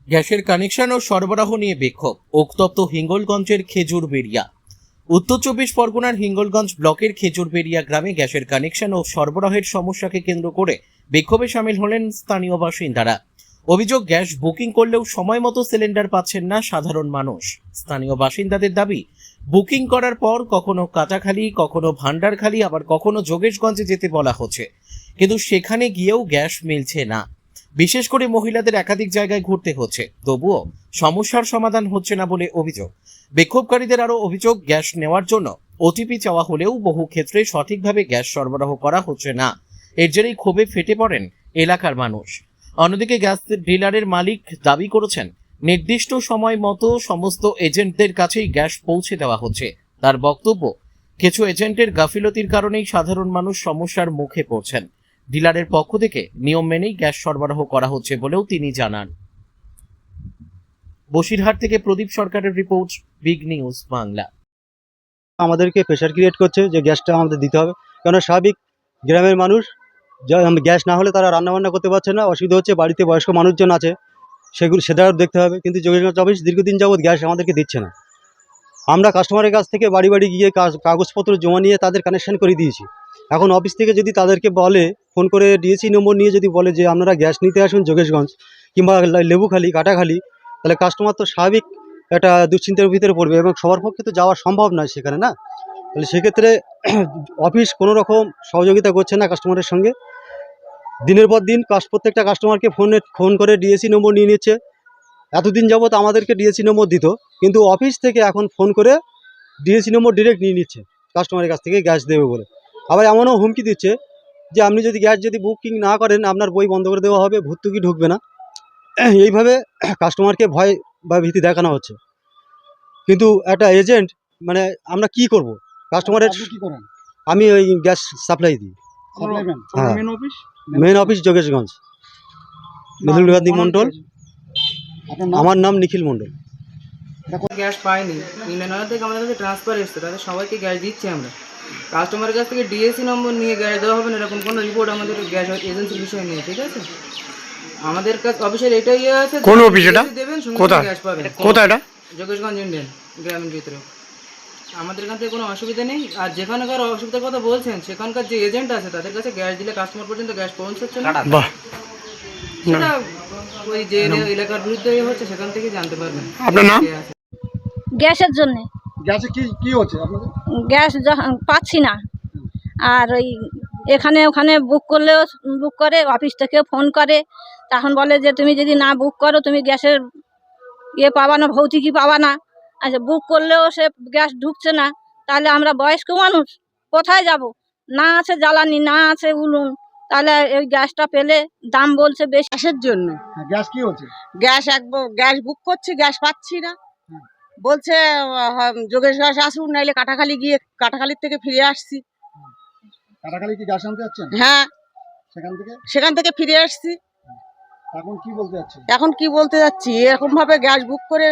গ্যাসের কানেকশন ও সরবরাহ নিয়ে বিক্ষোভ, উত্তপ্ত হিঙ্গলগঞ্জের খেজুরবেড়িয়া। উত্তর চব্বিশ পরগনার হিঙ্গলগঞ্জ ব্লকের খেজুরবেড়িয়া গ্রামে গ্যাসের কানেকশন ও সরবরাহের সমস্যাকে কেন্দ্র করে বিক্ষোভে সামিল হলেন স্থানীয় বাসিন্দারা। অভিযোগ, গ্যাস বুকিং করলেও সময় মতো সিলিন্ডার পাচ্ছেন না সাধারণ মানুষ। স্থানীয় বাসিন্দাদের দাবি, বুকিং করার পর কখনো কাটাখালী, কখনো ভান্ডারখালী, আবার কখনো যোগেশগঞ্জে যেতে বলা হচ্ছে, কিন্তু সেখানে গিয়েও গ্যাস মিলছে না। বিশেষ করে মহিলাদের একাধিক জায়গায় ঘুরতে হচ্ছে, তবুও সমস্যার সমাধান হচ্ছে না বলে অভিযোগ। বিক্ষোভকারীদের আরও অভিযোগ, গ্যাস নেওয়ার জন্য ওটিপি চাওয়া হলেও বহু ক্ষেত্রে সঠিকভাবে গ্যাস সরবরাহ করা হচ্ছে না। এর জেরেই ক্ষোভে ফেটে পড়েন এলাকার মানুষ। অন্যদিকে গ্যাস ডিলারের মালিক দাবি করেছেন, নির্দিষ্ট সময় মতো সমস্ত এজেন্টদের কাছেই গ্যাস পৌঁছে দেওয়া হচ্ছে। তার বক্তব্য, কিছু এজেন্টের গাফিলতির কারণেই সাধারণ মানুষ সমস্যার মুখে পড়ছেন। ডিলারের পক্ষ থেকে নিয়ম মেনেই গ্যাস সরবরাহ করা হচ্ছে বলেও তিনি জানান। বসিরহাট থেকে প্রদীপ সরকারের রিপোর্ট, বিগ নিউজ বাংলা। আমাদেরকে প্রেশার ক্রিয়েট করছে যে গ্যাসটা আমাদের দিতে হবে, কেন স্বাভাবিক গ্রামের মানুষ গ্যাস না হলে তারা রান্নাবান্না করতে পারছে না, অসুবিধা হচ্ছে। বাড়িতে বয়স্ক মানুষজন আছে, সেটাও দেখতে হবে। কিন্তু যোগেশগঞ্জ অফিস দীর্ঘদিন যাবৎ গ্যাস আমাদেরকে দিচ্ছে না। আমরা কাস্টমারের কাছ থেকে বাড়ি বাড়ি গিয়ে কাগজপত্র জমা নিয়ে তাদের কানেকশন করে দিয়েছি। এখন অফিস থেকে যদি তাদেরকে বলে, ফোন করে ডিএসি নম্বর নিয়ে যদি বলে যে আপনারা গ্যাস নিতে আসুন যোগেশগঞ্জ কিংবা লেবুখালী, কাটাখালী, তাহলে কাস্টমার তো স্বাভাবিক একটা দুশ্চিন্তার ভিতরে পড়বে, এবং সবার পক্ষে তো যাওয়া সম্ভব নয় সেখানে, না? তাহলে সেক্ষেত্রে অফিস কোনো রকম সহযোগিতা করছে না কাস্টমারের সঙ্গে। দিনের পর দিন প্রত্যেকটা কাস্টমারকে ফোন করে ডিএসি নম্বর নিয়ে নিচ্ছে। এতদিন যাবৎ আমাদেরকে ডিএসি নম্বর দিত, কিন্তু অফিস থেকে এখন ফোন করে ডিএসি নম্বর ডিরেক্ট নিয়ে নিচ্ছে কাস্টমারের কাছ থেকে গ্যাস দেবে বলে। আবার এমনও হুমকি দিচ্ছে যে আপনি যদি গ্যাস বুকিং না করেন আপনার বই বন্ধ করে দেওয়া হবে, ভর্তুকি ঢুকবে না। এইভাবে কাস্টমারকে ভয় বা ভীতি দেখানো হচ্ছে। কিন্তু একটা এজেন্ট, মানে আমরা কি করব কাস্টমারের? কি করেন? আমি ওই গ্যাস সাপ্লাই দিই। হ্যাঁ, মেন অফিস যোগেশগঞ্জ, নিখিল গান্ধী মন্ডল। আমার নাম নিখিল মন্ডল। গ্যাস পাইনি, ইন্ডিয়ান থেকে আমাদের কাছে ট্রান্সফার এসছে, তাদের সবাইকে গ্যাস দিচ্ছি আমরা। কাস্টমারের কাছ থেকে ডিএসি নম্বর নিয়ে গ্যাস দেওয়া হবে না, এরকম কোনো রিপোর্ট আমাদের গ্যাস এজেন্সির বিষয় নেই, ঠিক আছে? আমাদের কাছে অফিসের এটাই আছে, কোন অফিস এটা? দেবেন কোথায়? গ্যাস পাবেন। কোথায় এটা? যোগেশগঞ্জ ইন্ডিয়ান গ্রামের ভিতরে। আমাদের কাছ থেকে কোনো অসুবিধা নেই। আর যেখানকার অসুবিধার কথা বলছেন, সেখানকার যে এজেন্ট আছে তাদের কাছে গ্যাস দিলে কাস্টমার পর্যন্ত গ্যাস পৌঁছাচ্ছে না। বাহ, সেটা ওই যে এলাকার বিরুদ্ধে হচ্ছে, সেখান থেকে জানতে পারবেন। আপনার নাম? গ্যাসের জন্যে গ্যাসে কি হচ্ছে আপনাদের? গ্যাস পাচ্ছি না। আর ওই এখানে ওখানে বুক করলেও বুক করে, অফিস থেকেও ফোন করে, তখন বলে যে তুমি যদি না বুক করো তুমি গ্যাসের পাবা না, ভৌতিকই পাবা না। আচ্ছা, বুক করলেও সে গ্যাস ঢুকছে না, তাহলে আমরা বয়স্ক মানুষ কোথায় যাব? না আছে জ্বালানি, না আছে উনুন, তাহলে ওই গ্যাসটা পেলে দাম বলছে বেশি। গ্যাসের জন্য গ্যাস কি হচ্ছে? গ্যাস বুক করছি, গ্যাস পাচ্ছি না। বলছে যোগেশগঞ্জ আসুন, নাইলে কাটাখালী গিয়ে কাটাখালীর থেকে ফিরে আসছি। কাটাখালী কি গ্যাস আনতে যাচ্ছেন? হ্যাঁ, সেখান থেকে ফিরে আসছি। এখন কি বলতে যাচ্ছেন? এখন কি বলতে যাচ্ছি, এরকম ভাবে গ্যাস বুক করে